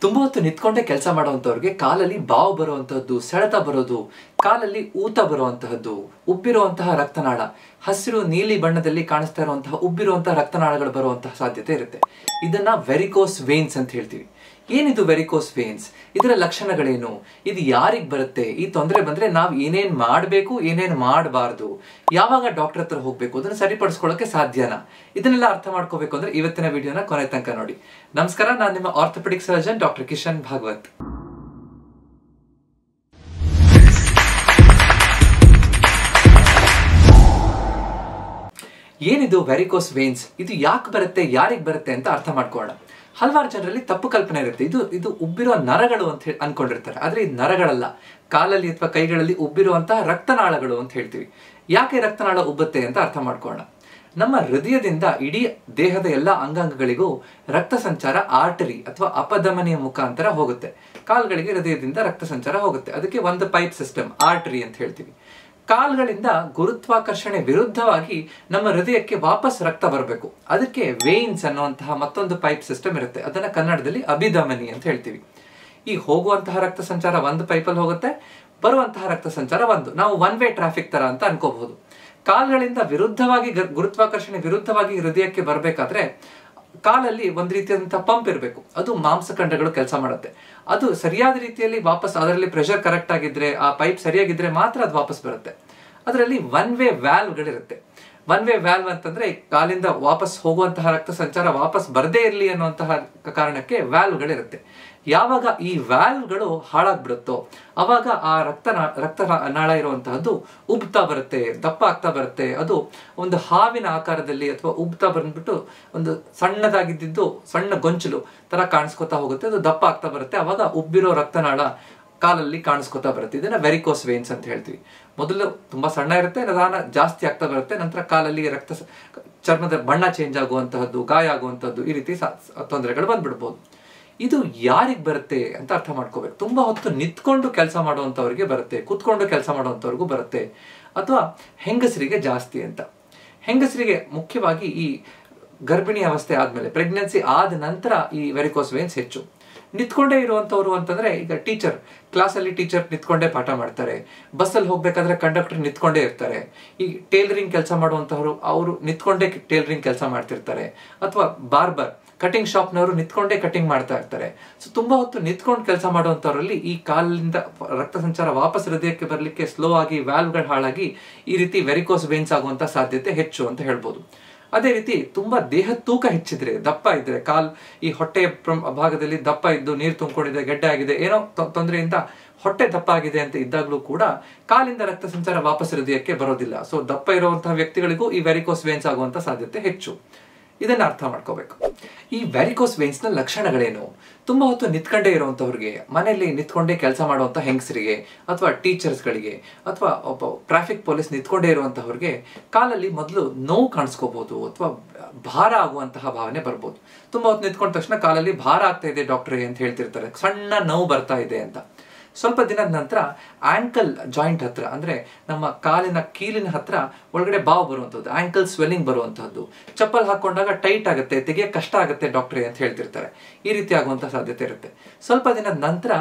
ತುಂಬಾ ಹೊತ್ತು ನಿಂತ್ಕೊಂಡೇ ಕೆಲಸ ಮಾಡುವಂತವ್ರಿಗೆ ಕಾಲಲ್ಲಿ ಬಾವು ಬರುವಂತಹದ್ದು, ಸೆಳೆತ ಬರೋದು, ಕಾಲಲ್ಲಿ ಊತ ಬರುವಂತಹದ್ದು, ಉಬ್ಬಿರುವಂತಹ ರಕ್ತನಾಳ, ಹಸಿರು ನೀಲಿ ಬಣ್ಣದಲ್ಲಿ ಕಾಣಿಸ್ತಾ ಇರುವಂತಹ ಉಬ್ಬಿರುವಂತಹ ರಕ್ತನಾಳಗಳು ಬರುವಂತಹ ಸಾಧ್ಯತೆ ಇರುತ್ತೆ. ಇದನ್ನ ವೆರಿಕೋಸ್ ವೇನ್ಸ್ ಅಂತ ಹೇಳ್ತೀವಿ. ಏನಿದು ವೆರಿಕೋಸ್ ವೇನ್ಸ್? ಇದರ ಲಕ್ಷಣಗಳೇನು? ಇದು ಯಾರಿಗೆ ಬರುತ್ತೆ? ಈ ತೊಂದರೆ ಬಂದ್ರೆ ನಾವು ಏನೇನ್ ಮಾಡಬೇಕು, ಏನೇನ್ ಮಾಡಬಾರ್ದು, ಯಾವಾಗ ಡಾಕ್ಟರ್ ಹತ್ರ ಹೋಗ್ಬೇಕು, ಅದನ್ನ ಸರಿಪಡಿಸ್ಕೊಳ್ಳೋಕೆ ಸಾಧ್ಯನಾ? ಇದನ್ನೆಲ್ಲ ಅರ್ಥ ಮಾಡ್ಕೋಬೇಕು ಅಂದ್ರೆ ಇವತ್ತಿನ ವಿಡಿಯೋನ ಕೊನೆ ತನಕ ನೋಡಿ. ನಮಸ್ಕಾರ, ನಾನು ನಿಮ್ಮ orthopaedic surgeon doctor Kishan Bhagwat. ಏನಿದು ವೆರಿಕೋಸ್ ವೇನ್ಸ್? ಇದು ಯಾಕೆ ಬರುತ್ತೆ, ಯಾರಿಗೆ ಬರುತ್ತೆ ಅಂತ ಅರ್ಥ ಮಾಡ್ಕೊಳ್ಳೋಣ. ಹಲವಾರು ಜನರಲ್ಲಿ ತಪ್ಪು ಕಲ್ಪನೆ ಇರುತ್ತೆ. ಇದು ಉಬ್ಬಿರುವ ನರಗಳು ಅಂತ ಹೇಳಿ ಅನ್ಕೊಂಡಿರ್ತಾರೆ. ಆದ್ರೆ ಇದು ನರಗಳಲ್ಲ, ಕಾಲಲ್ಲಿ ಅಥವಾ ಕೈಗಳಲ್ಲಿ ಉಬ್ಬಿರುವಂತಹ ರಕ್ತನಾಳಗಳು ಅಂತ ಹೇಳ್ತೀವಿ. ಯಾಕೆ ರಕ್ತನಾಳ ಉಬ್ಬುತ್ತೆ ಅಂತ ಅರ್ಥ ಮಾಡ್ಕೊಳ್ಳೋಣ. ನಮ್ಮ ಹೃದಯದಿಂದ ಇಡೀ ದೇಹದ ಎಲ್ಲ ಅಂಗಾಂಗಗಳಿಗೂ ರಕ್ತ ಸಂಚಾರ ಆರ್ಟರಿ ಅಥವಾ ಅಪಧಮನಿಯ ಮುಖಾಂತರ ಹೋಗುತ್ತೆ. ಕಾಲ್ಗಳಿಗೆ ಹೃದಯದಿಂದ ರಕ್ತ ಸಂಚಾರ ಹೋಗುತ್ತೆ. ಅದಕ್ಕೆ ಒಂದು ಪೈಪ್ ಸಿಸ್ಟಮ್, ಆರ್ಟರಿ ಅಂತ ಹೇಳ್ತೀವಿ. ಕಾಲ್ಗಳಿಂದ ಗುರುತ್ವಾಕರ್ಷಣೆ ವಿರುದ್ಧವಾಗಿ ನಮ್ಮ ಹೃದಯಕ್ಕೆ ವಾಪಸ್ ರಕ್ತ ಬರಬೇಕು. ಅದಕ್ಕೆ ವೇನ್ಸ್ ಅನ್ನುವಂತಹ ಮತ್ತೊಂದು ಪೈಪ್ ಸಿಸ್ಟಮ್ ಇರುತ್ತೆ. ಅದನ್ನ ಕನ್ನಡದಲ್ಲಿ ಅಭಿಧಮನಿ ಅಂತ ಹೇಳ್ತೀವಿ. ಈ ಹೋಗುವಂತಹ ರಕ್ತ ಸಂಚಾರ ಒಂದು ಪೈಪಲ್ಲಿ ಹೋಗುತ್ತೆ, ಬರುವಂತಹ ರಕ್ತ ಸಂಚಾರ ಒಂದು. ನಾವು ಒನ್ ವೇ ಟ್ರಾಫಿಕ್ ತರ ಅಂತ ಅನ್ಕೋಬಹುದು. ಕಾಲ್ಗಳಿಂದ ವಿರುದ್ಧವಾಗಿ ಗುರುತ್ವಾಕರ್ಷಣೆ ವಿರುದ್ಧವಾಗಿ ಹೃದಯಕ್ಕೆ ಬರಬೇಕಾದ್ರೆ ಕಾಲಲ್ಲಿ ಒಂದ್ ರೀತಿಯಾದಂತಹ ಪಂಪ್ ಇರಬೇಕು. ಅದು ಮಾಂಸಖಂಡಗಳು ಕೆಲಸ ಮಾಡುತ್ತೆ. ಅದು ಸರಿಯಾದ ರೀತಿಯಲ್ಲಿ ವಾಪಸ್, ಅದರಲ್ಲಿ ಪ್ರೆಷರ್ ಕರೆಕ್ಟ್ ಆಗಿದ್ರೆ, ಆ ಪೈಪ್ ಸರಿಯಾಗಿದ್ರೆ ಮಾತ್ರ ಅದು ವಾಪಸ್ ಬರುತ್ತೆ. ಅದರಲ್ಲಿ ಒನ್ ವೇ ವ್ಯಾಲ್ವ್ಗಳಿರುತ್ತೆ. ಒನ್ ವೇ ವ್ಯಾಲ್ವ್ ಅಂತಂದ್ರೆ ಕಾಲಿಂದ ವಾಪಸ್ ಹೋಗುವಂತಹ ರಕ್ತ ಸಂಚಾರ ವಾಪಸ್ ಬರದೇ ಇರಲಿ ಅನ್ನುವಂತಹ ಕಾರಣಕ್ಕೆ ವ್ಯಾಲ್ವ್ಗಳಿರುತ್ತೆ. ಯಾವಾಗ ಈ ವ್ಯಾಲ್ವ್ಗಳು ಹಾಳಾಗ್ಬಿಡುತ್ತೋ ಅವಾಗ ಆ ರಕ್ತನಾಳ ಇರುವಂತಹದ್ದು ಉಬ್ತಾ ಬರುತ್ತೆ, ದಪ್ಪ ಆಗ್ತಾ ಬರುತ್ತೆ. ಅದು ಒಂದು ಹಾವಿನ ಆಕಾರದಲ್ಲಿ ಅಥವಾ ಉಬ್ತಾ ಬಂದ್ಬಿಟ್ಟು ಒಂದು ಸಣ್ಣದಾಗಿದ್ದು ಸಣ್ಣ ಗೊಂಚಲು ತರ ಕಾಣಿಸ್ಕೊತಾ ಹೋಗುತ್ತೆ. ಅದು ದಪ್ಪ ಆಗ್ತಾ ಬರುತ್ತೆ. ಅವಾಗ ಉಬ್ಬಿರೋ ರಕ್ತನಾಳ ಕಾಲಲ್ಲಿ ಕಾಣಿಸ್ಕೊತಾ ಬರುತ್ತೆ. ಇದನ್ನ ವೆರಿಕೋಸ್ ವೇನ್ಸ್ ಅಂತ ಹೇಳ್ತೀವಿ. ಮೊದಲು ತುಂಬಾ ಸಣ್ಣ ಇರುತ್ತೆ, ನಿಧಾನ ಜಾಸ್ತಿ ಆಗ್ತಾ ಬರುತ್ತೆ. ನಂತರ ಕಾಲಲ್ಲಿ ಚರ್ಮದ ಬಣ್ಣ ಚೇಂಜ್ ಆಗುವಂತಹದ್ದು, ಗಾಯ ಆಗುವಂತಹದ್ದು, ಈ ರೀತಿ ತೊಂದರೆಗಳು ಬಂದ್ಬಿಡ್ಬೋದು. ಇದು ಯಾರಿಗೆ ಬರುತ್ತೆ ಅಂತ ಅರ್ಥ ಮಾಡ್ಕೋಬೇಕು. ತುಂಬಾ ಹೊತ್ತು ನಿಂತ್ಕೊಂಡು ಕೆಲಸ ಮಾಡುವಂತವ್ರಿಗೆ ಬರುತ್ತೆ, ಕೂತ್ಕೊಂಡು ಕೆಲಸ ಮಾಡುವಂತವ್ರಿಗೂ ಬರುತ್ತೆ, ಅಥವಾ ಹೆಂಗಸರಿಗೆ ಜಾಸ್ತಿ ಅಂತ. ಹೆಂಗಸರಿಗೆ ಮುಖ್ಯವಾಗಿ ಈ ಗರ್ಭಿಣಿ ಅವಸ್ಥೆ ಆದ್ಮೇಲೆ, ಪ್ರೆಗ್ನೆನ್ಸಿ ಆದ ನಂತರ ಈ ವೆರಿಕೋಸ್ ವೇನ್ಸ್ ಹೆಚ್ಚು. ನಿಂತ್ಕೊಂಡೇ ಇರುವಂತವ್ರು ಅಂತಂದ್ರೆ, ಈಗ ಕ್ಲಾಸಲ್ಲಿ ಟೀಚರ್ ನಿಂತ್ಕೊಂಡೇ ಪಾಠ ಮಾಡ್ತಾರೆ, ಬಸ್ಸಲ್ಲಿ ಹೋಗ್ಬೇಕಾದ್ರೆ ಕಂಡಕ್ಟರ್ ನಿಂತ್ಕೊಂಡೇ ಇರ್ತಾರೆ, ಈ ಟೇಲರಿಂಗ್ ಕೆಲಸ ಮಾಡುವಂತವ್ರು ಅವರು ನಿಂತ್ಕೊಂಡೇ ಟೇಲರಿಂಗ್ ಕೆಲಸ ಮಾಡ್ತಿರ್ತಾರೆ, ಅಥವಾ ಬಾರ್ಬರ್ ಕಟಿಂಗ್ ಶಾಪ್ನವರು ನಿಂತ್ಕೊಂಡೇ ಕಟಿಂಗ್ ಮಾಡ್ತಾ ಇರ್ತಾರೆ. ಸೊ ತುಂಬಾ ಹೊತ್ತು ನಿಂತ್ಕೊಂಡು ಕೆಲಸ ಮಾಡುವಂತವರಲ್ಲಿ ಈ ಕಾಲಿಂದ ರಕ್ತ ಸಂಚಾರ ವಾಪಸ್ ಹೃದಯಕ್ಕೆ ಬರ್ಲಿಕ್ಕೆ ಸ್ಲೋ ಆಗಿ ವ್ಯಾಲ್ವ್ಗಳು ಹಾಳಾಗಿ ಈ ರೀತಿ ವೆರಿಕೋಸ್ ವೇನ್ಸ್ ಆಗುವಂತ ಸಾಧ್ಯತೆ ಹೆಚ್ಚು ಅಂತ ಹೇಳ್ಬೋದು. ಅದೇ ರೀತಿ ತುಂಬಾ ದೇಹ ತೂಕ ಹೆಚ್ಚಿದ್ರೆ, ದಪ್ಪ ಇದ್ರೆ, ಈ ಹೊಟ್ಟೆ ಭಾಗದಲ್ಲಿ ದಪ್ಪ ಇದ್ದು ನೀರು ತುಂಬಿಕೊಂಡಿದೆ, ಗೆಡ್ಡೆ ಆಗಿದೆ, ಏನೋ ತೊಂದರೆಯಿಂದ ಹೊಟ್ಟೆ ದಪ್ಪ ಆಗಿದೆ ಅಂತ ಇದ್ದಾಗ್ಲೂ ಕೂಡ ಕಾಲಿಂದ ರಕ್ತ ಸಂಚಾರ ವಾಪಸ್ ಹೃದಯಕ್ಕೆ ಬರೋದಿಲ್ಲ. ಸೊ ದಪ್ಪ ಇರುವಂತಹ ವ್ಯಕ್ತಿಗಳಿಗೂ ಈ ವೆರಿಕೋಸ್ ವೇನ್ಸ್ ಆಗುವಂತ ಸಾಧ್ಯತೆ ಹೆಚ್ಚು. ಇದನ್ನ ಅರ್ಥ ಮಾಡ್ಕೋಬೇಕು. ಈ ವೆರಿಕೋಸ್ ವೇನ್ಸ್ ನ ಲಕ್ಷಣಗಳೇನು? ತುಂಬಾ ಹೊತ್ತು ನಿಂತ್ಕೊಂಡೇ ಇರುವಂತವ್ರಿಗೆ, ಮನೆಯಲ್ಲಿ ನಿಂತ್ಕೊಂಡೇ ಕೆಲಸ ಮಾಡುವಂತ ಹೆಂಗಸರಿಗೆ, ಅಥವಾ ಟೀಚರ್ಸ್ಗಳಿಗೆ, ಅಥವಾ ಒಬ್ಬ ಟ್ರಾಫಿಕ್ ಪೊಲೀಸ್ ನಿಂತ್ಕೊಂಡೇ ಇರುವಂತವ್ರಿಗೆ ಕಾಲಲ್ಲಿ ಮೊದಲು ನೋವು ಕಾಣಿಸ್ಕೋಬಹುದು, ಅಥವಾ ಭಾರ ಆಗುವಂತಹ ಭಾವನೆ ಬರ್ಬೋದು. ತುಂಬಾ ಹೊತ್ತು ನಿಂತ್ಕೊಂಡ ತಕ್ಷಣ ಕಾಲಲ್ಲಿ ಭಾರ ಆಗ್ತಾ ಇದೆ ಡಾಕ್ಟ್ರೇ ಅಂತ ಹೇಳ್ತಿರ್ತಾರೆ, ಸಣ್ಣ ನೋವು ಬರ್ತಾ ಇದೆ ಅಂತ. ಸ್ವಲ್ಪ ದಿನದ ನಂತರ ಆಂಕಲ್ ಜಾಯಿಂಟ್ ಹತ್ರ, ಅಂದ್ರೆ ನಮ್ಮ ಕಾಲಿನ ಕೀಲಿನ ಹತ್ರ ಒಳಗಡೆ ಬಾವು ಬರುವಂತದ್ದು, ಆಂಕಲ್ ಸ್ವೆಲ್ಲಿಂಗ್ ಬರುವಂತಹದ್ದು, ಚಪ್ಪಲ್ ಹಾಕೊಂಡಾಗ ಟೈಟ್ ಆಗುತ್ತೆ, ತೆಗಿಯಕ್ಕೆ ಕಷ್ಟ ಆಗುತ್ತೆ ಡಾಕ್ಟ್ರೇ ಅಂತ ಹೇಳ್ತಿರ್ತಾರೆ. ಈ ರೀತಿ ಆಗುವಂತ ಸಾಧ್ಯತೆ ಇರುತ್ತೆ. ಸ್ವಲ್ಪ ದಿನದ ನಂತರ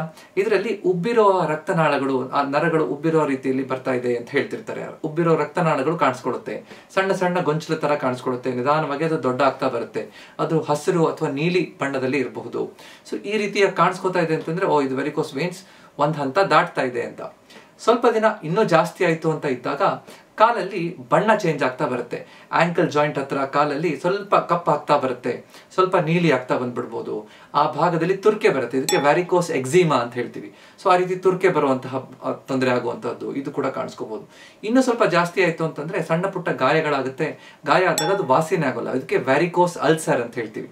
ಇದರಲ್ಲಿ ಉಬ್ಬಿರೋ ರಕ್ತನಾಳಗಳು, ಆ ನರಗಳು ಉಬ್ಬಿರೋ ರೀತಿಯಲ್ಲಿ ಬರ್ತಾ ಇದೆ ಅಂತ ಹೇಳ್ತಿರ್ತಾರೆ. ಉಬ್ಬಿರೋ ರಕ್ತನಾಳಗಳು ಕಾಣಿಸ್ಕೊಡುತ್ತೆ, ಸಣ್ಣ ಸಣ್ಣ ಗೊಂಚಲು ತರ ಕಾಣಿಸ್ಕೊಡುತ್ತೆ, ನಿಧಾನವಾಗಿ ಅದು ದೊಡ್ಡ ಆಗ್ತಾ ಬರುತ್ತೆ. ಅದು ಹಸಿರು ಅಥವಾ ನೀಲಿ ಬಣ್ಣದಲ್ಲಿ ಇರಬಹುದು. ಸೊ ಈ ರೀತಿಯ ಕಾಣಿಸ್ಕೊತಾ ಇದೆ ಅಂತಂದ್ರೆ, ಇದು ವೆರಿಕೋಸ್ ವೇನ್ಸ್ ಒಂದ್ ಹಂತ ದಾಟ್ತಾ ಇದೆ ಅಂತ. ಸ್ವಲ್ಪ ದಿನ ಇನ್ನೂ ಜಾಸ್ತಿ ಆಯ್ತು ಅಂತ ಇದ್ದಾಗ ಕಾಲಲ್ಲಿ ಬಣ್ಣ ಚೇಂಜ್ ಆಗ್ತಾ ಬರುತ್ತೆ. ಆಂಕಲ್ ಜಾಯಿಂಟ್ ಹತ್ರ ಕಾಲಲ್ಲಿ ಸ್ವಲ್ಪ ಕಪ್ ಆಗ್ತಾ ಬರುತ್ತೆ, ಸ್ವಲ್ಪ ನೀಲಿ ಆಗ್ತಾ ಬಂದ್ಬಿಡ್ಬೋದು. ಆ ಭಾಗದಲ್ಲಿ ತುರ್ಕೆ ಬರುತ್ತೆ, ಇದಕ್ಕೆ ವ್ಯಾರಿಕೋಸ್ ಎಕ್ಸಿಮಾ ಅಂತ ಹೇಳ್ತೀವಿ. ಸೊ ಆ ರೀತಿ ತುರ್ಕೆ ಬರುವಂತಹ ತೊಂದರೆ ಆಗುವಂತಹದ್ದು ಇದು ಕೂಡ ಕಾಣಿಸ್ಕೋಬಹುದು. ಇನ್ನು ಸ್ವಲ್ಪ ಜಾಸ್ತಿ ಆಯ್ತು ಅಂತಂದ್ರೆ ಸಣ್ಣ ಪುಟ್ಟ ಗಾಯಗಳಾಗುತ್ತೆ. ಗಾಯ ಆದಾಗ ಅದು ವಾಸಿನೇ ಆಗೋಲ್ಲ, ಅದಕ್ಕೆ ವ್ಯಾರಿಕೋಸ್ ಅಲ್ಸರ್ ಅಂತ ಹೇಳ್ತೀವಿ.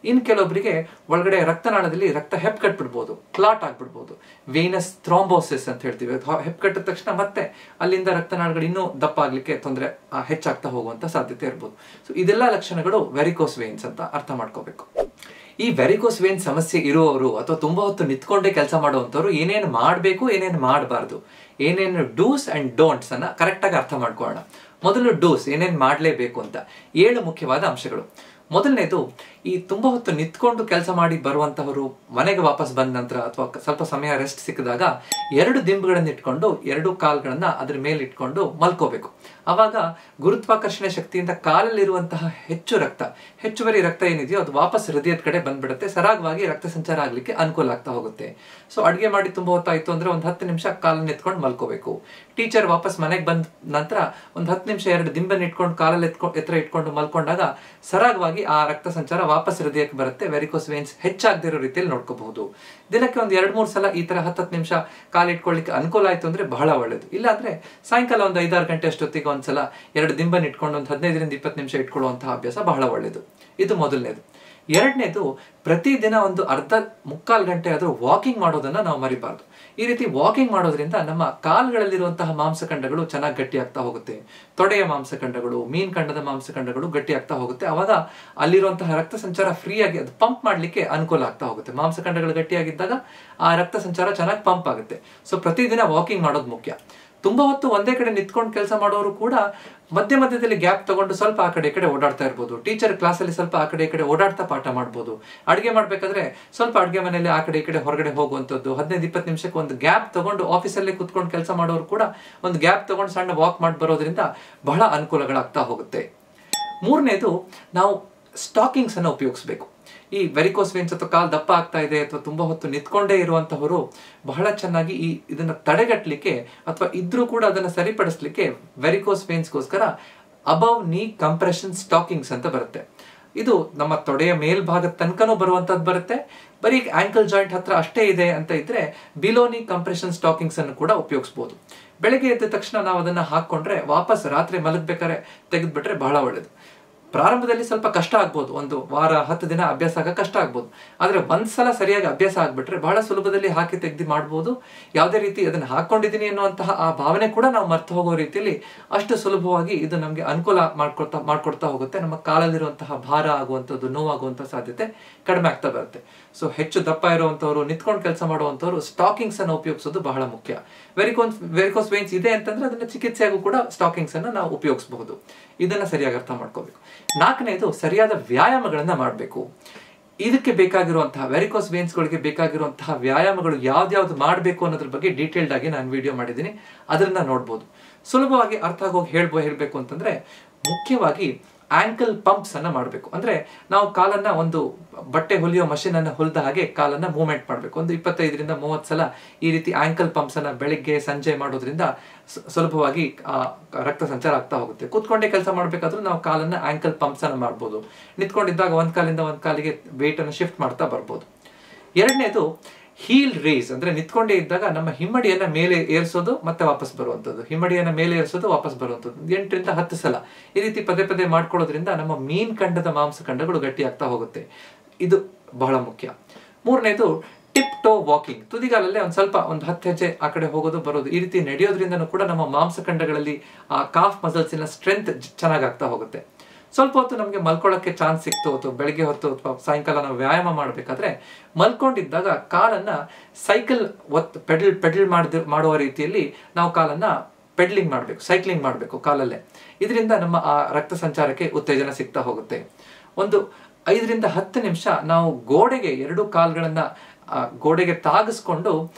ಇನ್ ಕೆಲವೊಬ್ಬರಿಗೆ ಒಳಗಡೆ ರಕ್ತನಾಳದಲ್ಲಿ ರಕ್ತ ಹೆಪ್ಪುಗಟ್ಬಿಡ್ಬೋದು, ಕ್ಲಾಟ್ ಆಗ್ಬಿಡ್ಬೋದು, ವೇನಸ್ ಥ್ರಾಂಬೋಸಿಸ್ ಅಂತ ಹೇಳ್ತೀವಿ. ಹೆಪ್ಪುಗಟ್ಟಿದ ತಕ್ಷಣ ಮತ್ತೆ ಅಲ್ಲಿಂದ ರಕ್ತನಾಳಗಳು ಇನ್ನೂ ದಪ್ಪ ಆಗ್ಲಿಕ್ಕೆ ತೊಂದರೆ ಹೆಚ್ಚಾಗ್ತಾ ಹೋಗುವಂತ ಸಾಧ್ಯತೆ ಇರ್ಬೋದು. ಸೊ ಇದೆಲ್ಲ ಲಕ್ಷಣಗಳು ವೆರಿಕೋಸ್ ವೇನ್ಸ್ ಅಂತ ಅರ್ಥ ಮಾಡ್ಕೋಬೇಕು. ಈ ವೆರಿಕೋಸ್ ವೇನ್ ಸಮಸ್ಯೆ ಇರುವವರು ಅಥವಾ ತುಂಬಾ ಹೊತ್ತು ನಿಂತ್ಕೊಂಡೇ ಕೆಲಸ ಮಾಡುವಂತವ್ರು ಏನೇನು ಮಾಡಬೇಕು, ಏನೇನು ಮಾಡಬಾರ್ದು, ಏನೇನು ಡೂಸ್ ಅಂಡ್ ಡೋಂಟ್ಸ್ ಅನ್ನ ಕರೆಕ್ಟ್ ಆಗಿ ಅರ್ಥ ಮಾಡ್ಕೊಳ್ಳೋಣ. ಮೊದಲು ಡೂಸ್, ಏನೇನು ಮಾಡಲೇಬೇಕು ಅಂತ 7 ಮುಖ್ಯವಾದ ಅಂಶಗಳು. ಮೊದಲನೇದು, ಈ ತುಂಬಾ ಹೊತ್ತು ನಿಂತ್ಕೊಂಡು ಕೆಲಸ ಮಾಡಿ ಬರುವಂತಹವರು ಮನೆಗೆ ವಾಪಸ್ ಬಂದ ನಂತರ ಅಥವಾ ಸ್ವಲ್ಪ ಸಮಯ ರೆಸ್ಟ್ ಸಿಕ್ಕಿದಾಗ 2 ದಿಂಬುಗಳನ್ನು ಇಟ್ಕೊಂಡು 2 ಕಾಲ್ಗಳನ್ನ ಅದ್ರ ಮೇಲೆ ಇಟ್ಕೊಂಡು ಮಲ್ಕೋಬೇಕು. ಅವಾಗ ಗುರುತ್ವಾಕರ್ಷಣೆ ಶಕ್ತಿಯಿಂದ ಕಾಲಲ್ಲಿರುವಂತಹ ಹೆಚ್ಚುವರಿ ರಕ್ತ ಏನಿದೆಯೋ ಅದು ವಾಪಸ್ ಹೃದಯದ ಕಡೆ ಬಂದ್ಬಿಡುತ್ತೆ. ಸರಾಗವಾಗಿ ರಕ್ತ ಸಂಚಾರ ಆಗ್ಲಿಕ್ಕೆ ಅನುಕೂಲ ಆಗ್ತಾ ಹೋಗುತ್ತೆ. ಸೊ ಅಡ್ಗೆ ಮಾಡಿ ತುಂಬಾ ಹೊತ್ತಾಯ್ತು ಅಂದ್ರೆ ಒಂದು 10 ನಿಮಿಷ ಕಾಲನ್ನ ಎತ್ಕೊಂಡು ಮಲ್ಕೋಬೇಕು. ಟೀಚರ್ ವಾಪಸ್ ಮನೆಗೆ ಬಂದ ನಂತರ ಒಂದು 10 ನಿಮಿಷ 2 ದಿಂಬನ್ನು ಇಟ್ಕೊಂಡು ಕಾಲಲ್ಲಿ ಎತ್ತರ ಇಟ್ಕೊಂಡು ಮಲ್ಕೊಂಡಾಗ ಸರಾಗವಾಗಿ ಆ ರಕ್ತ ಸಂಚಾರ ವಾಪಸ್ ಹೃದಯಕ್ಕೆ ಬರುತ್ತೆ. ವೆರಿಕೋಸ್ ವೇನ್ಸ್ ಹೆಚ್ಚಾಗದಿರೋ ರೀತಿಯಲ್ಲಿ ನೋಡ್ಕೋಬಹುದು. ದಿನಕ್ಕೆ ಒಂದು 2-3 ಸಲ ಈ ತರ 10 ನಿಮಿಷ ಕಾಲು ಇಟ್ಕೊಳ್ಳಿಕ್ಕೆ ಅನುಕೂಲ ಆಯ್ತು ಅಂದ್ರೆ ಬಹಳ ಒಳ್ಳೇದು. ಇಲ್ಲ ಅಂದ್ರೆ ಸಾಯಂಕಾಲ ಒಂದು 5-6 ಗಂಟೆ ಅಷ್ಟೊತ್ತಿಗೆ ಒಂದ್ಸಲ 2 ದಿಂಬನ್ನು ಇಟ್ಕೊಂಡು ಒಂದು 15-20 ನಿಮಿಷ ಇಟ್ಕೊಳ್ಳುವಂತಹ ಅಭ್ಯಾಸ ಬಹಳ ಒಳ್ಳೇದು. ಇದು ಮೊದಲನೇದು. ಎರಡನೇದು, ಪ್ರತಿದಿನ ಒಂದು ಮುಕ್ಕಾಲು ಗಂಟೆ ಆದ್ರೂ ವಾಕಿಂಗ್ ಮಾಡೋದನ್ನ ನಾವು ಮರಿಬಾರ್ದು. ಈ ರೀತಿ ವಾಕಿಂಗ್ ಮಾಡೋದ್ರಿಂದ ನಮ್ಮ ಕಾಲುಗಳಲ್ಲಿರುವಂತಹ ಮಾಂಸಖಂಡಗಳು ಚೆನ್ನಾಗಿ ಗಟ್ಟಿ ಆಗ್ತಾ ಹೋಗುತ್ತೆ. ತೊಡೆಯ ಮಾಂಸಖಂಡಗಳು, ಮೀನ್ ಖಂಡದ ಮಾಂಸಖಂಡಗಳು ಗಟ್ಟಿ ಆಗ್ತಾ ಹೋಗುತ್ತೆ. ಅವಾಗ ಅಲ್ಲಿರುವಂತಹ ರಕ್ತ ಸಂಚಾರ ಫ್ರೀ ಆಗಿ ಅದು ಪಂಪ್ ಮಾಡ್ಲಿಕ್ಕೆ ಅನುಕೂಲ ಆಗ್ತಾ ಹೋಗುತ್ತೆ. ಮಾಂಸಖಂಡಗಳು ಗಟ್ಟಿಯಾಗಿದ್ದಾಗ ಆ ರಕ್ತ ಸಂಚಾರ ಚೆನ್ನಾಗಿ ಪಂಪ್ ಆಗುತ್ತೆ. ಸೊ ಪ್ರತಿದಿನ ವಾಕಿಂಗ್ ಮಾಡೋದು ಮುಖ್ಯ. ತುಂಬಾ ಹೊತ್ತು ಒಂದೇ ಕಡೆ ನಿಂತ್ಕೊಂಡು ಕೆಲಸ ಮಾಡೋರು ಕೂಡ ಮಧ್ಯದಲ್ಲಿ ಗ್ಯಾಪ್ ತಗೊಂಡು ಸ್ವಲ್ಪ ಆ ಕಡೆ ಈ ಕಡೆ ಓಡಾಡ್ತಾ ಇರ್ಬೋದು. ಟೀಚರ್ ಕ್ಲಾಸಲ್ಲಿ ಸ್ವಲ್ಪ ಆ ಕಡೆ ಈ ಕಡೆ ಓಡಾಡ್ತಾ ಪಾಠ ಮಾಡ್ಬೋದು. ಅಡುಗೆ ಮಾಡ್ಬೇಕಾದ್ರೆ ಸ್ವಲ್ಪ ಅಡುಗೆ ಮನೆಯಲ್ಲಿ ಆ ಕಡೆ ಈ ಕಡೆ ಹೊರಗಡೆ ಹೋಗುವಂಥದ್ದು 15-20 ನಿಮಿಷಕ್ಕೆ ಒಂದು ಗ್ಯಾಪ್ ತಗೊಂಡು, ಆಫೀಸಲ್ಲಿ ಕುತ್ಕೊಂಡು ಕೆಲಸ ಮಾಡೋರು ಕೂಡ ಒಂದು ಗ್ಯಾಪ್ ತಗೊಂಡು ಸಣ್ಣ ವಾಕ್ ಮಾಡಿ ಬರೋದ್ರಿಂದ ಬಹಳ ಅನುಕೂಲಗಳಾಗ್ತಾ ಹೋಗುತ್ತೆ. ಮೂರನೇದು, ನಾವು ಸ್ಟಾಕಿಂಗ್ಸ್ ಅನ್ನು ಉಪಯೋಗಿಸಬೇಕು. ಈ ವೆರಿಕೋಸ್ ವೇನ್ಸ್ ಅಥವಾ ಕಾಲು ದಪ್ಪ ಆಗ್ತಾ ಇದೆ ಅಥವಾ ತುಂಬಾ ಹೊತ್ತು ನಿಂತ್ಕೊಂಡೇ ಇರುವಂತಹವರು ಬಹಳ ಚೆನ್ನಾಗಿ ಇದನ್ನ ತಡೆಗಟ್ಟಲಿಕ್ಕೆ ಅಥವಾ ಇದ್ರೂ ಕೂಡ ಅದನ್ನ ಸರಿಪಡಿಸ್ಲಿಕ್ಕೆ ವೆರಿಕೋಸ್ ವೇನ್ಸ್ಗೋಸ್ಕರ ಅಬವ್ ನೀ ಕಂಪ್ರೆಷನ್ ಸ್ಟಾಕಿಂಗ್ಸ್ ಅಂತ ಬರುತ್ತೆ. ಇದು ನಮ್ಮ ತೊಡೆಯ ಮೇಲ್ಭಾಗದ ತನಕನೂ ಬರುವಂತದ್ದು ಬರುತ್ತೆ. ಬರೀ ಆಂಕಲ್ ಜಾಯಿಂಟ್ ಹತ್ರ ಅಷ್ಟೇ ಇದೆ ಅಂತ ಇದ್ರೆ ಬಿಲೋ ನೀ ಕಂಪ್ರೆಷನ್ ಸ್ಟಾಕಿಂಗ್ಸ್ ಅನ್ನು ಕೂಡ ಉಪಯೋಗಿಸಬಹುದು. ಬೆಳಗ್ಗೆ ಎದ್ದ ತಕ್ಷಣ ನಾವು ಅದನ್ನ ಹಾಕೊಂಡ್ರೆ ವಾಪಸ್ ರಾತ್ರಿ ಮಲಗಬೇಕಾದ್ರೆ ತೆಗೆದ್ಬಿಟ್ರೆ ಬಹಳ ಒಳ್ಳೇದು. ಪ್ರಾರಂಭದಲ್ಲಿ ಸ್ವಲ್ಪ ಕಷ್ಟ ಆಗ್ಬೋದು, 1 ವಾರ 10 ದಿನ ಅಭ್ಯಾಸ ಆಗ ಕಷ್ಟ ಆಗ್ಬೋದು. ಆದ್ರೆ ಒಂದ್ಸಲ ಸರಿಯಾಗಿ ಅಭ್ಯಾಸ ಆಗ್ಬಿಟ್ರೆ ಬಹಳ ಸುಲಭದಲ್ಲಿ ಹಾಕಿ ತೆಗೆದು ಮಾಡ್ಬೋದು. ಯಾವುದೇ ರೀತಿ ಅದನ್ನ ಹಾಕೊಂಡಿದ್ದೀನಿ ಅನ್ನುವಂತಹ ಆ ಭಾವನೆ ಕೂಡ ನಾವು ಮರ್ತು ಹೋಗೋ ರೀತಿಯಲ್ಲಿ ಅಷ್ಟು ಸುಲಭವಾಗಿ ಇದು ನಮ್ಗೆ ಅನುಕೂಲ ಮಾಡ್ಕೊಡ್ತಾ ಹೋಗುತ್ತೆ. ನಮ್ಮ ಕಾಲಲ್ಲಿರುವಂತಹ ಭಾರ ಆಗುವಂಥದ್ದು, ನೋವಾಗುವಂತಹ ಸಾಧ್ಯತೆ ಕಡಿಮೆ ಆಗ್ತಾ ಬರುತ್ತೆ. ಸೊ ಹೆಚ್ಚು ದಪ್ಪ ಇರುವಂತವ್ರು, ನಿಂತ್ಕೊಂಡು ಕೆಲಸ ಮಾಡುವಂತವ್ರು ಸ್ಟಾಕಿಂಗ್ಸ್ ಅನ್ನು ಉಪಯೋಗಿಸೋದು ಬಹಳ ಮುಖ್ಯ. ವೆರಿಕೋಸ್ ವೇನ್ಸ್ ಇದೆ ಅಂತಂದ್ರೆ ಅದನ್ನ ಚಿಕಿತ್ಸೆಯಾಗೂ ಕೂಡ ಸ್ಟಾಕಿಂಗ್ಸ್ ಅನ್ನ ನಾವು ಉಪಯೋಗಿಸಬಹುದು. ಇದನ್ನ ಸರಿಯಾಗಿ ಅರ್ಥ ಮಾಡ್ಕೋಬೇಕು. 4ನೇದು, ಸರಿಯಾದ ವ್ಯಾಯಾಮಗಳನ್ನ ಮಾಡಬೇಕು. ಇದಕ್ಕೆ ಬೇಕಾಗಿರುವಂತಹ ವೆರಿಕೋಸ್ ವೇನ್ಸ್ಗಳಿಗೆ ಬೇಕಾಗಿರುವಂತಹ ವ್ಯಾಯಾಮಗಳು ಯಾವ್ದು ಮಾಡಬೇಕು ಅನ್ನೋದ್ರ ಬಗ್ಗೆ ಡೀಟೇಲ್ಡ್ ಆಗಿ ನಾನು ವಿಡಿಯೋ ಮಾಡಿದ್ದೀನಿ, ಅದನ್ನ ನೋಡ್ಬೋದು. ಸುಲಭವಾಗಿ ಅರ್ಥ ಆಗೋಗಿ ಹೇಳ್ಬೇಕು ಅಂತಂದ್ರೆ ಮುಖ್ಯವಾಗಿ ಆಂಕಲ್ ಪಂಪ್ಸ್ ಅನ್ನ ಮಾಡಬೇಕು. ಅಂದ್ರೆ ನಾವು ಕಾಲನ್ನ ಒಂದು ಬಟ್ಟೆ ಹೊಲಿಯೋ ಮಷಿನ್ ಅನ್ನ ಹೊಲಿದ ಹಾಗೆ ಕಾಲನ್ನ ಮೂವ್ಮೆಂಟ್ ಮಾಡಬೇಕು. ಒಂದು 25-30 ಸಲ ಈ ರೀತಿ ಆಂಕಲ್ ಪಂಪ್ಸ್ ಅನ್ನ ಬೆಳಿಗ್ಗೆ ಸಂಜೆ ಮಾಡೋದ್ರಿಂದ ಸುಲಭವಾಗಿ ರಕ್ತ ಸಂಚಾರ ಆಗ್ತಾ ಹೋಗುತ್ತೆ. ಕೂತ್ಕೊಂಡೇ ಕೆಲಸ ಮಾಡ್ಬೇಕಾದ್ರೂ ನಾವು ಕಾಲನ್ನ ಆಂಕಲ್ ಪಂಪ್ಸ್ ಅನ್ನ ಮಾಡ್ಬೋದು. ನಿಂತ್ಕೊಂಡಿದ್ದಾಗ ಒಂದ್ ಕಾಲಿಂದ ಒಂದ್ ಕಾಲಿಗೆ ವೇಟ್ ಅನ್ನು ಶಿಫ್ಟ್ ಮಾಡ್ತಾ ಬರ್ಬೋದು. ಎರಡನೇದು, ಹೀಲ್ ರೇಸ್. ಅಂದ್ರೆ ನಿಂತ್ಕೊಂಡೇ ಇದ್ದಾಗ ನಮ್ಮ ಹಿಮ್ಮಡಿಯನ್ನ ಮೇಲೆ ಏರಿಸೋದು ಮತ್ತೆ ವಾಪಸ್ ಬರುವಂತದ್ದು, ಹಿಮ್ಮಡಿಯನ್ನ ಮೇಲೆ ಏರಿಸೋದು ವಾಪಸ್ ಬರುವಂತದ್ದು 8-10 ಸಲ ಈ ರೀತಿ ಪದೇ ಮಾಡ್ಕೊಳ್ಳೋದ್ರಿಂದ ನಮ್ಮ ಮೀನ್ ಖಂಡದ ಮಾಂಸಖಂಡಗಳು ಗಟ್ಟಿ ಆಗ್ತಾ ಹೋಗುತ್ತೆ. ಇದು ಬಹಳ ಮುಖ್ಯ. ಮೂರನೇದು, ಟಿಪ್ ಟೋ ವಾಕಿಂಗ್. ತುದಿಗಾಲಲ್ಲೇ ಒಂದು 10 ಹೆಜ್ಜೆ ಆ ಕಡೆ ಹೋಗೋದು ಬರೋದು. ಈ ರೀತಿ ನಡೆಯೋದ್ರಿಂದನೂ ಕೂಡ ನಮ್ಮ ಮಾಂಸಖಂಡಗಳಲ್ಲಿ ಆ ಕಾಫ್ ಮಸಲ್ಸಿನ ಸ್ಟ್ರೆಂತ್ ಚೆನ್ನಾಗಾಗ್ತಾ ಹೋಗುತ್ತೆ. ಸ್ವಲ್ಪ ಹೊತ್ತು ನಮಗೆ ಮಲ್ಕೊಳ್ಳೋಕೆ ಚಾನ್ಸ್ ಸಿಕ್ತು ಅಥವಾ ಬೆಳಗ್ಗೆ ಹೊತ್ತು ಅಥವಾ ಸಾಯಂಕಾಲ ನಾವು ವ್ಯಾಯಾಮ ಮಾಡಬೇಕಾದ್ರೆ ಮಲ್ಕೊಂಡಿದ್ದಾಗ ಕಾಲನ್ನ ಸೈಕಲ್ ಪೆಡಲ್ ಮಾಡುವ ರೀತಿಯಲ್ಲಿ ನಾವು ಕಾಲನ್ನ ಪೆಡ್ಲಿಂಗ್ ಮಾಡಬೇಕು, ಸೈಕ್ಲಿಂಗ್ ಮಾಡಬೇಕು ಕಾಲಲ್ಲೇ. ಇದರಿಂದ ನಮ್ಮ ಆ ರಕ್ತ ಸಂಚಾರಕ್ಕೆ ಉತ್ತೇಜನ ಸಿಗ್ತಾ ಹೋಗುತ್ತೆ. ಒಂದು 5-10 ನಿಮಿಷ ನಾವು ಗೋಡೆಗೆ 2 ಕಾಲ್ಗಳನ್ನ ಗೋಡೆಗೆ ತಾಗಿಸ್ಕೊಂಡು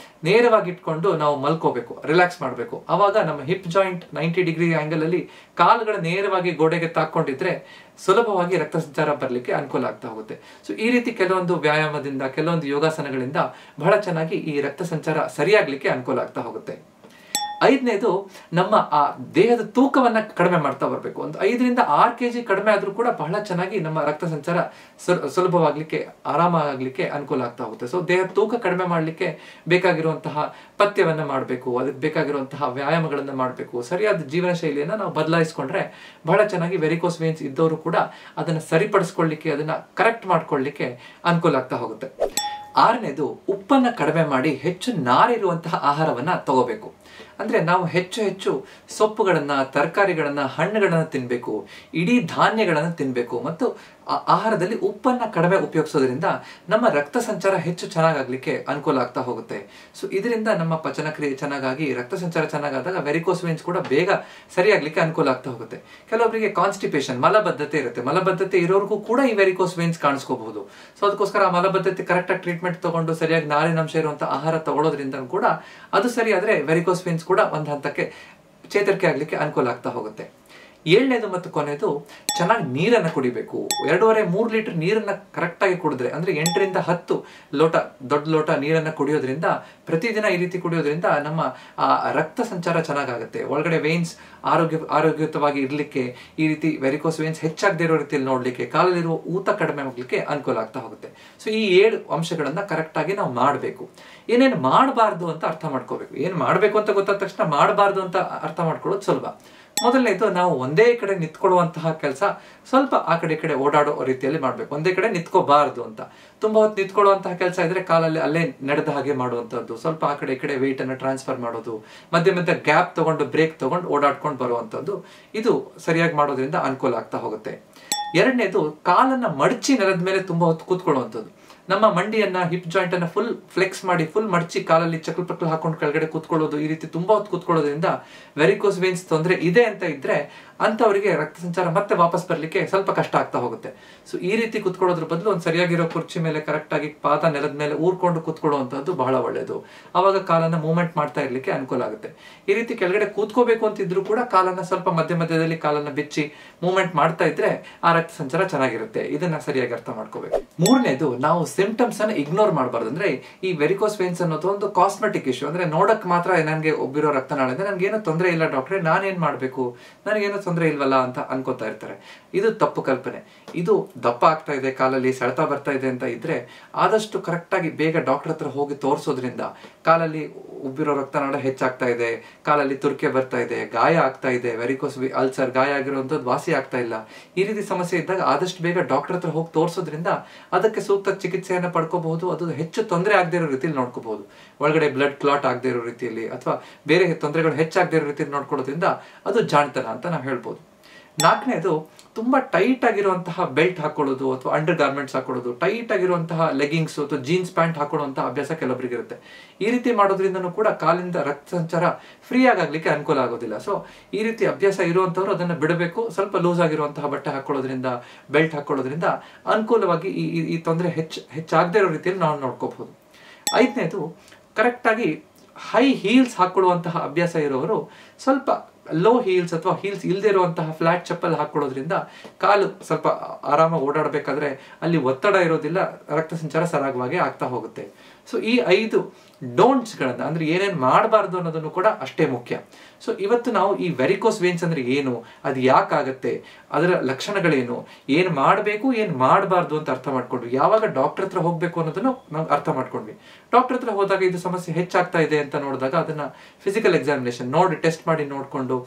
ನೇರವಾಗಿ ಇಟ್ಕೊಂಡು ನಾವು ಮಲ್ಕೋಬೇಕು, ರಿಲ್ಯಾಕ್ಸ್ ಮಾಡಬೇಕು. ಆವಾಗ ನಮ್ಮ ಹಿಪ್ ಜಾಯಿಂಟ್ 90 ಡಿಗ್ರಿ ಆಂಗಲ್ ಅಲ್ಲಿ ಕಾಲುಗಳ ನೇರವಾಗಿ ಗೋಡೆಗೆ ತಾಕೊಂಡಿದ್ರೆ ಸುಲಭವಾಗಿ ರಕ್ತ ಸಂಚಾರ ಬರ್ಲಿಕ್ಕೆ ಅನುಕೂಲ ಆಗ್ತಾ ಹೋಗುತ್ತೆ. ಸೊ ಈ ರೀತಿ ಕೆಲವೊಂದು ವ್ಯಾಯಾಮದಿಂದ, ಕೆಲವೊಂದು ಯೋಗಾಸನಗಳಿಂದ ಬಹಳ ಚೆನ್ನಾಗಿ ಈ ರಕ್ತ ಸಂಚಾರ ಸರಿಯಾಗ್ಲಿಕ್ಕೆ ಅನುಕೂಲ ಆಗ್ತಾ ಹೋಗುತ್ತೆ. 5ನೇದು, ನಮ್ಮ ಆ ದೇಹದ ತೂಕವನ್ನ ಕಡಿಮೆ ಮಾಡ್ತಾ ಬರ್ಬೇಕು. ಒಂದು 5-6 kg ಕಡಿಮೆ ಆದ್ರೂ ಕೂಡ ಬಹಳ ಚೆನ್ನಾಗಿ ನಮ್ಮ ರಕ್ತ ಸಂಚಾರ ಸುಲಭವಾಗ್ಲಿಕ್ಕೆ, ಆರಾಮಾಗ್ಲಿಕ್ಕೆ ಅನುಕೂಲ ಆಗ್ತಾ ಹೋಗುತ್ತೆ. ಸೊ ದೇಹದ ತೂಕ ಕಡಿಮೆ ಮಾಡ್ಲಿಕ್ಕೆ ಬೇಕಾಗಿರುವಂತಹ ಪಥ್ಯವನ್ನ ಮಾಡಬೇಕು, ಅದಕ್ಕೆ ಬೇಕಾಗಿರುವಂತಹ ವ್ಯಾಯಾಮಗಳನ್ನ ಮಾಡಬೇಕು. ಸರಿಯಾದ ಜೀವನ ಶೈಲಿಯನ್ನ ನಾವು ಬದಲಾಯಿಸ್ಕೊಂಡ್ರೆ ಬಹಳ ಚೆನ್ನಾಗಿ ವೆರಿಕೋಸ್ ವೇನ್ಸ್ ಇದ್ದವರು ಕೂಡ ಅದನ್ನ ಸರಿಪಡಿಸ್ಕೊಳ್ಳಿಕ್ಕೆ, ಅದನ್ನ ಕರೆಕ್ಟ್ ಮಾಡ್ಕೊಳ್ಳಿಕ್ಕೆ ಅನುಕೂಲ ಆಗ್ತಾ ಹೋಗುತ್ತೆ. 6ನೇದು, ಉಪ್ಪನ್ನ ಕಡಿಮೆ ಮಾಡಿ ಹೆಚ್ಚು ನಾರಿರುವಂತಹ ಆಹಾರವನ್ನ ತಗೋಬೇಕು. ಅಂದ್ರೆ ನಾವು ಹೆಚ್ಚು ಸೊಪ್ಪುಗಳನ್ನ, ತರಕಾರಿಗಳನ್ನ, ಹಣ್ಣುಗಳನ್ನ ತಿನ್ಬೇಕು, ಇಡೀ ಧಾನ್ಯಗಳನ್ನ ತಿನ್ಬೇಕು ಮತ್ತು ಆಹಾರದಲ್ಲಿ ಉಪ್ಪನ್ನ ಕಡಿಮೆ ಉಪಯೋಗಿಸೋದ್ರಿಂದ ನಮ್ಮ ರಕ್ತ ಸಂಚಾರ ಹೆಚ್ಚು ಚೆನ್ನಾಗಾಗ್ಲಿಕ್ಕೆ ಅನುಕೂಲ ಆಗ್ತಾ ಹೋಗುತ್ತೆ. ಸೊ ಇದರಿಂದ ನಮ್ಮ ಪಚನ ಕ್ರಿಯೆ ಚೆನ್ನಾಗಾಗಿ ರಕ್ತ ಸಂಚಾರ ಚೆನ್ನಾಗಾದಾಗ ವೆರಿಕೋಸ್ ವೇನ್ಸ್ ಕೂಡ ಬೇಗ ಸರಿಯಾಗ್ಲಿಕ್ಕೆ ಅನುಕೂಲ ಆಗ್ತಾ ಹೋಗುತ್ತೆ. ಕೆಲವೊಬ್ಬರಿಗೆ ಕಾನ್ಸ್ಟಿಪೇಷನ್, ಮಲಬದ್ಧತೆ ಇರುತ್ತೆ. ಮಲಬದ್ಧತೆ ಇರೋರ್ಗೂ ಕೂಡ ಈ ವೆರಿಕೋಸ್ ವೇನ್ಸ್ ಕಾಣಿಸ್ಕೋಬಹುದು. ಸೊ ಅದಕ್ಕೋಸ್ಕರ ಆ ಮಲಬದ್ಧತೆ ಕರೆಕ್ಟ್ ಆಗಿ ಟ್ರೀಟ್ಮೆಂಟ್ ತಗೊಂಡು ಸರಿಯಾಗಿ ನಾರಿನಾಂಶ ಇರುವಂತಹ ಆಹಾರ ತಗೊಳ್ಳೋದ್ರಿಂದ ಕೂಡ ಅದು ಸರಿಯಾದ್ರೆ ವೆರಿಕೋಸ್ ವೇನ್ಸ್ ಕೂಡ ಒಂದು ಹಂತಕ್ಕೆ ಚೇತರಿಕೆ ಆಗ್ಲಿಕ್ಕೆ ಅನುಕೂಲ ಆಗ್ತಾ ಹೋಗುತ್ತೆ. 7ನೇದು ಮತ್ತು ಕೊನೆಯದು, ಚೆನ್ನಾಗಿ ನೀರನ್ನು ಕುಡಿಬೇಕು. 2.5-3 ಲೀಟರ್ ನೀರನ್ನ ಕರೆಕ್ಟ್ ಆಗಿ ಕುಡಿದ್ರೆ, ಅಂದ್ರೆ 8ರಿಂದ 10 ಲೋಟ ದೊಡ್ಡ ಲೋಟ ನೀರನ್ನ ಕುಡಿಯೋದ್ರಿಂದ, ಪ್ರತಿದಿನ ಈ ರೀತಿ ಕುಡಿಯೋದ್ರಿಂದ ನಮ್ಮ ರಕ್ತ ಸಂಚಾರ ಚೆನ್ನಾಗಾಗುತ್ತೆ. ಒಳಗಡೆ ವೇನ್ಸ್ ಆರೋಗ್ಯಯುತವಾಗಿ ಇರ್ಲಿಕ್ಕೆ, ಈ ರೀತಿ ವೆರಿಕೋಸ್ ವೇನ್ಸ್ ಹೆಚ್ಚಾಗದೇ ಇರೋ ರೀತಿಯಲ್ಲಿ ನೋಡ್ಲಿಕ್ಕೆ, ಕಾಲಲ್ಲಿರುವ ಊತ ಕಡಿಮೆ ಆಗ್ಲಿಕ್ಕೆ ಅನುಕೂಲ ಆಗ್ತಾ ಹೋಗುತ್ತೆ. ಸೊ ಈ 7 ಅಂಶಗಳನ್ನ ಕರೆಕ್ಟ್ ಆಗಿ ನಾವು ಮಾಡಬೇಕು. ಏನೇನು ಮಾಡಬಾರ್ದು ಅಂತ ಅರ್ಥ ಮಾಡ್ಕೋಬೇಕು. ಏನ್ ಮಾಡ್ಬೇಕು ಅಂತ ಗೊತ್ತಾದ ತಕ್ಷಣ ಮಾಡಬಾರ್ದು ಅಂತ ಅರ್ಥ ಮಾಡ್ಕೊಳ್ಳೋದು ಸುಲಭ. ಮೊದಲನೇದು, ನಾವು ಒಂದೇ ಕಡೆ ನಿಂತ್ಕೊಳ್ಳುವಂತಹ ಕೆಲಸ ಸ್ವಲ್ಪ ಆ ಕಡೆ ಈ ಕಡೆ ಓಡಾಡೋ ರೀತಿಯಲ್ಲಿ ಮಾಡ್ಬೇಕು. ಒಂದೇ ಕಡೆ ನಿಂತ್ಕೋಬಾರ್ದು ಅಂತ. ತುಂಬಾ ಹೊತ್ತು ನಿಂತ್ಕೊಳ್ಳುವಂತಹ ಕೆಲಸ ಇದ್ರೆ ಕಾಲಲ್ಲಿ ಅಲ್ಲೇ ನಡೆದ ಹಾಗೆ ಮಾಡುವಂತದ್ದು, ಸ್ವಲ್ಪ ಆ ಕಡೆ ಈ ಕಡೆ ವೆಯ್ಟ್ ಅನ್ನು ಟ್ರಾನ್ಸ್ಫರ್ ಮಾಡೋದು, ಮಧ್ಯೆ ಮಧ್ಯೆ ಗ್ಯಾಪ್ ತಗೊಂಡು ಬ್ರೇಕ್ ತಗೊಂಡು ಓಡಾಡ್ಕೊಂಡು ಬರುವಂತದ್ದು, ಇದು ಸರಿಯಾಗಿ ಮಾಡೋದ್ರಿಂದ ಅನುಕೂಲ ಆಗ್ತಾ ಹೋಗುತ್ತೆ. 2ನೇದು, ಕಾಲನ್ನ ಮಡಚಿ ನೆಲದ ಮೇಲೆ ತುಂಬಾ ಹೊತ್ತು ಕೂತ್ಕೊಳ್ಳುವಂಥದ್ದು. ನಮ್ಮ ಮಂಡಿಯನ್ನ, ಹಿಪ್ ಜಾಯಿಂಟ್ ಅನ್ನ ಫುಲ್ ಫ್ಲೆಕ್ಸ್ ಮಾಡಿ ಫುಲ್ ಮಡಚಿ ಕಾಲಲ್ಲಿ ಚಕ್ರ ಪಕ್ಕಲು ಹಾಕೊಂಡು ಕೆಳಗಡೆ ಕೂತ್ಕೊಳ್ಳೋದು, ಈ ರೀತಿ ತುಂಬಾ ಹೊತ್ತು ಕೂತ್ಕೊಳ್ಳೋದ್ರಿಂದ ವೆರಿಕೋಸ್ ವೇನ್ಸ್ ತೊಂದರೆ ಇದೆ ಅಂತ ಇದ್ರೆ ಅಂತವರಿಗೆ ರಕ್ತ ಸಂಚಾರ ಮತ್ತೆ ವಾಪಸ್ ಬರ್ಲಿಕ್ಕೆ ಸ್ವಲ್ಪ ಕಷ್ಟ ಆಗ್ತಾ ಹೋಗುತ್ತೆ. ಸೊ ಈ ರೀತಿ ಕೂತ್ಕೊಳ್ಳೋದ್ರ ಬದಲು ಒಂದು ಸರಿಯಾಗಿರೋ ಕುರ್ಚಿ ಮೇಲೆ ಕರೆಕ್ಟ್ ಆಗಿ ಪಾದ ನೆಲದ ಮೇಲೆ ಊರ್ಕೊಂಡು ಕೂತ್ಕೊಳ್ಳುವಂತದ್ದು ಬಹಳ ಒಳ್ಳೆಯದು. ಅವಾಗ ಕಾಲನ್ನ ಮೂವ್ಮೆಂಟ್ ಮಾಡ್ತಾ ಇರ್ಲಿಕ್ಕೆ ಅನುಕೂಲ ಆಗುತ್ತೆ. ಈ ರೀತಿ ಕೆಳಗಡೆ ಕೂತ್ಕೋಬೇಕು ಅಂತಿದ್ರು ಕೂಡ ಕಾಲನ್ನ ಸ್ವಲ್ಪ ಮಧ್ಯ ಮಧ್ಯದಲ್ಲಿ ಕಾಲನ್ನ ಬಿಚ್ಚಿ ಮೂವ್ಮೆಂಟ್ ಮಾಡ್ತಾ ಇದ್ರೆ ಆ ರಕ್ತ ಸಂಚಾರ ಚೆನ್ನಾಗಿರುತ್ತೆ. ಇದನ್ನ ಸರಿಯಾಗಿ ಅರ್ಥ ಮಾಡ್ಕೋಬೇಕು. 3ನೇದು, ನಾವು ಸಿಂಪ್ಟಮ್ಸ್ ಅನ್ನ ಇಗ್ನೋರ್ ಮಾಡಬಾರ್ದು. ಅಂದ್ರೆ ಈ ವೆರಿಕೋಸ್ ವೇನ್ಸ್ ಅನ್ನೋದು ಒಂದು ಕಾಸ್ಮೆಟಿಕ್ ಇಶ್ಯೂ. ಅಂದ್ರೆ ನೋಡಕ್ ಮಾತ್ರ ನನಗೆ ಒಬ್ಬಿರೋ ರಕ್ತನಾಳದಿಂದ ನನ್ಗೇನೋ ತೊಂದರೆ ಇಲ್ಲ ಡಾಕ್ಟ್ರೆ, ನಾನೇನ್ ಮಾಡ್ಬೇಕು, ನನಗೇನೋ ತೊಂದರೆ ಇಲ್ವಲ್ಲ ಅಂತ ಅನ್ಕೋತಾ ಇರ್ತಾರೆ. ಇದು ತಪ್ಪು ಕಲ್ಪನೆ. ಇದು ದಪ್ಪ ಆಗ್ತಾ ಇದೆ, ಕಾಲಲ್ಲಿ ಸೆಳೆತ ಬರ್ತಾ ಇದೆ ಅಂತ ಇದ್ರೆ ಆದಷ್ಟು ಕರೆಕ್ಟ್ ಆಗಿ ಬೇಗ ಡಾಕ್ಟರ್ ಹತ್ರ ಹೋಗಿ ತೋರಿಸೋದ್ರಿಂದ, ಕಾಲಲ್ಲಿ ಉಬ್ಬಿರೋ ರಕ್ತನಾಳ ಹೆಚ್ಚಾಗ್ತಾ ಇದೆ, ಕಾಲಲ್ಲಿ ತುರ್ಕೆ ಬರ್ತಾ ಇದೆ, ಗಾಯ ಆಗ್ತಾ ಇದೆ, ವೆರಿಕೋಸ್ ಅಲ್ಸರ್ ಗಾಯ ಆಗಿರುವಂತದ್ದು ವಾಸಿ ಆಗ್ತಾ ಇಲ್ಲ, ಈ ರೀತಿ ಸಮಸ್ಯೆ ಇದ್ದಾಗ ಆದಷ್ಟು ಬೇಗ ಡಾಕ್ಟರ್ ಹತ್ರ ಹೋಗಿ ತೋರಿಸೋದ್ರಿಂದ ಅದಕ್ಕೆ ಸೂಕ್ತ ಚಿಕಿತ್ಸೆಯನ್ನ ಪಡ್ಕೋಬಹುದು. ಅದು ಹೆಚ್ಚು ತೊಂದರೆ ಆಗದೆ ಇರೋ ರೀತಿಯಲ್ಲಿ ನೋಡ್ಕೋಬಹುದು. ಒಳಗಡೆ ಬ್ಲಡ್ ಕ್ಲಾಟ್ ಆಗದೆ ಇರೋ ರೀತಿಯಲ್ಲಿ ಅಥವಾ ಬೇರೆ ತೊಂದರೆಗಳು ಹೆಚ್ಚಾಗದೆ ಇರೋ ರೀತಿಯಲ್ಲಿ ನೋಡ್ಕೊಳ್ಳೋದ್ರಿಂದ ಅದು ಜಾಣತನ ಅಂತ ನಾವು ಹೇಳ್ಬೋದು. 4ನೇದು, ತುಂಬಾ ಟೈಟ್ ಆಗಿರುವಂತಹ ಬೆಲ್ಟ್ ಹಾಕೊಳ್ಳೋದು ಅಥವಾ ಅಂಡರ್ ಗಾರ್ಮೆಂಟ್ಸ್ ಹಾಕೊಳ್ಳೋದು, ಟೈಟ್ ಆಗಿರುವಂತಹ ಲೆಗಿಂಗ್ಸ್ ಅಥವಾ ಜೀನ್ಸ್ ಪ್ಯಾಂಟ್ ಹಾಕೊಳ್ಳುವಂತಹ ಅಭ್ಯಾಸ ಕೆಲವೊಬ್ಬರಿಗೆ ಇರುತ್ತೆ. ಈ ರೀತಿ ಮಾಡೋದ್ರಿಂದನೂ ಕೂಡ ಕಾಲಿಂದ ರಕ್ತ ಸಂಚಾರ ಫ್ರೀ ಆಗ್ಲಿಕ್ಕೆ ಅನುಕೂಲ ಆಗೋದಿಲ್ಲ. ಸೊ ಈ ರೀತಿ ಅಭ್ಯಾಸ ಇರುವಂತವ್ರು ಅದನ್ನ ಬಿಡಬೇಕು. ಸ್ವಲ್ಪ ಲೂಸ್ ಆಗಿರುವಂತಹ ಬಟ್ಟೆ ಹಾಕೊಳ್ಳೋದ್ರಿಂದ, ಬೆಲ್ಟ್ ಹಾಕೊಳ್ಳೋದ್ರಿಂದ ಅನುಕೂಲವಾಗಿ ಈ ತೊಂದರೆ ಹೆಚ್ಚಾಗದೇ ಇರೋ ರೀತಿಯಲ್ಲಿ ನಾವು ನೋಡ್ಕೋಬಹುದು. 5ನೇದು, ಕರೆಕ್ಟ್ ಆಗಿ ಹೈ ಹೀಲ್ಸ್ ಹಾಕೊಳ್ಳುವಂತಹ ಅಭ್ಯಾಸ ಇರೋರು ಸ್ವಲ್ಪ ಲೋ ಹೀಲ್ಸ್ ಅಥವಾ ಹೀಲ್ಸ್ ಇಲ್ಲದೆ ಇರುವಂತಹ ಫ್ಲಾಟ್ ಚಪ್ಪಲ್ ಹಾಕೊಳ್ಳೋದ್ರಿಂದ ಕಾಲು ಸ್ವಲ್ಪ ಆರಾಮಾಗಿ ಓಡಾಡಬೇಕಾದ್ರೆ ಅಲ್ಲಿ ಒತ್ತಡ ಇರೋದಿಲ್ಲ, ರಕ್ತ ಸಂಚಾರ ಸರಾಗವಾಗಿ ಆಗ್ತಾ ಹೋಗುತ್ತೆ. ಸೊ ಈ 5 ಡೋಂಟ್ಸ್ಗಳನ್ನ, ಅಂದ್ರೆ ಏನೇನು ಮಾಡಬಾರ್ದು ಅನ್ನೋದನ್ನು ಕೂಡ ಅಷ್ಟೇ ಮುಖ್ಯ. ಸೊ ಇವತ್ತು ನಾವು ಈ ವೆರಿಕೋಸ್ ವೇನ್ಸ್ ಅಂದ್ರೆ ಏನು, ಅದು ಯಾಕಾಗತ್ತೆ, ಅದರ ಲಕ್ಷಣಗಳೇನು, ಏನ್ ಮಾಡಬೇಕು ಏನ್ ಮಾಡಬಾರ್ದು ಅಂತ ಅರ್ಥ ಮಾಡ್ಕೊಂಡ್ವಿ. ಯಾವಾಗ ಡಾಕ್ಟರ್ ಹತ್ರ ಹೋಗ್ಬೇಕು ಅನ್ನೋದನ್ನು ನಾವು ಅರ್ಥ ಮಾಡ್ಕೊಂಡ್ವಿ. ಡಾಕ್ಟರ್ ಹತ್ರ ಹೋದಾಗ ಇದು ಸಮಸ್ಯೆ ಹೆಚ್ಚಾಗ್ತಾ ಇದೆ ಅಂತ ನೋಡಿದಾಗ ಅದನ್ನ ಫಿಸಿಕಲ್ ಎಕ್ಸಾಮಿನೇಷನ್ ನೋಡಿ ಟೆಸ್ಟ್ ಮಾಡಿ ನೋಡ್ಕೊಂಡು,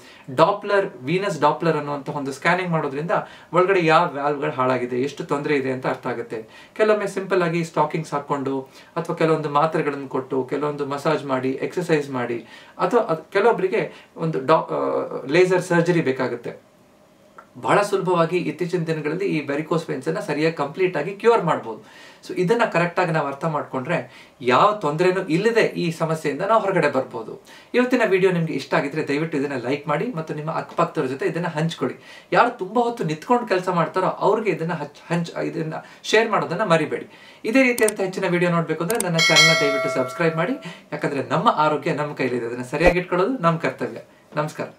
ಡಾಪ್ಲರ್, ವೀನಸ್ ಡಾಪ್ಲರ್ ಅನ್ನುವಂಥ ಒಂದು ಸ್ಕ್ಯಾನಿಂಗ್ ಮಾಡೋದ್ರಿಂದ ಒಳಗಡೆ ಯಾವ ವ್ಯಾಲ್ವ್ಗಳು ಹಾಳಾಗಿದೆ, ಎಷ್ಟು ತೊಂದರೆ ಇದೆ ಅಂತ ಅರ್ಥ ಆಗುತ್ತೆ. ಕೆಲವೊಮ್ಮೆ ಸಿಂಪಲ್ ಆಗಿ ಸ್ಟಾಕಿಂಗ್ಸ್ ಹಾಕೊಂಡು ಅಥವಾ ಕೆಲವೊಂದು ಮಾತ್ರೆಗಳನ್ನು ಕೊಟ್ಟು, ಕೆಲವೊಂದು ಮಸಾಜ್ ಮಾಡಿ, ಎಕ್ಸರ್ಸೈಸ್ ಮಾಡಿ, ಅಥವಾ ಕೆಲವೊಬ್ಬರಿಗೆ ಒಂದು ಲೇಸರ್ ಸರ್ಜರಿ ಬೇಕಾಗುತ್ತೆ. ಬಹಳ ಸುಲಭವಾಗಿ ಇತ್ತೀಚಿನ ದಿನಗಳಲ್ಲಿ ಈ ವೆರಿಕೋಸ್ ವೇನ್ಸ್ ಅನ್ನ ಸರಿಯಾಗಿ ಕಂಪ್ಲೀಟ್ ಆಗಿ ಕ್ಯೂರ್ ಮಾಡಬಹುದು. ಸೊ ಇದನ್ನ ಕರೆಕ್ಟ್ ಆಗಿ ನಾವು ಅರ್ಥ ಮಾಡ್ಕೊಂಡ್ರೆ ಯಾವ ತೊಂದರೆನೂ ಇಲ್ಲದೆ ಈ ಸಮಸ್ಯೆಯಿಂದ ನಾವು ಹೊರಗಡೆ ಬರ್ಬೋದು. ಇವತ್ತಿನ ವಿಡಿಯೋ ನಿಮ್ಗೆ ಇಷ್ಟ ಆಗಿದ್ರೆ ದಯವಿಟ್ಟು ಇದನ್ನ ಲೈಕ್ ಮಾಡಿ ಮತ್ತು ನಿಮ್ಮ ಅಕ್ಕಪಕ್ಕದವ್ರ ಜೊತೆ ಇದನ್ನ ಹಂಚ್ಕೊಳ್ಳಿ. ಯಾರು ತುಂಬಾ ಹೊತ್ತು ನಿಂತ್ಕೊಂಡು ಕೆಲಸ ಮಾಡ್ತಾರೋ ಅವ್ರಿಗೆ ಇದನ್ನ ಶೇರ್ ಮಾಡೋದನ್ನ ಮರಿಬೇಡಿ. ಇದೇ ರೀತಿಯಂತ ಹೆಚ್ಚಿನ ವಿಡಿಯೋ ನೋಡ್ಬೇಕು ಅಂದ್ರೆ ನನ್ನ ಚಾನಲ್ನ ದಯವಿಟ್ಟು ಸಬ್ಸ್ಕ್ರೈಬ್ ಮಾಡಿ. ಯಾಕಂದ್ರೆ ನಮ್ಮ ಆರೋಗ್ಯ ನಮ್ಮ ಕೈಲಿದೆ, ಅದನ್ನ ಸರಿಯಾಗಿ ಇಟ್ಕೊಳ್ಳೋದು ನಮ್ಮ ಕರ್ತವ್ಯ. ನಮಸ್ಕಾರ.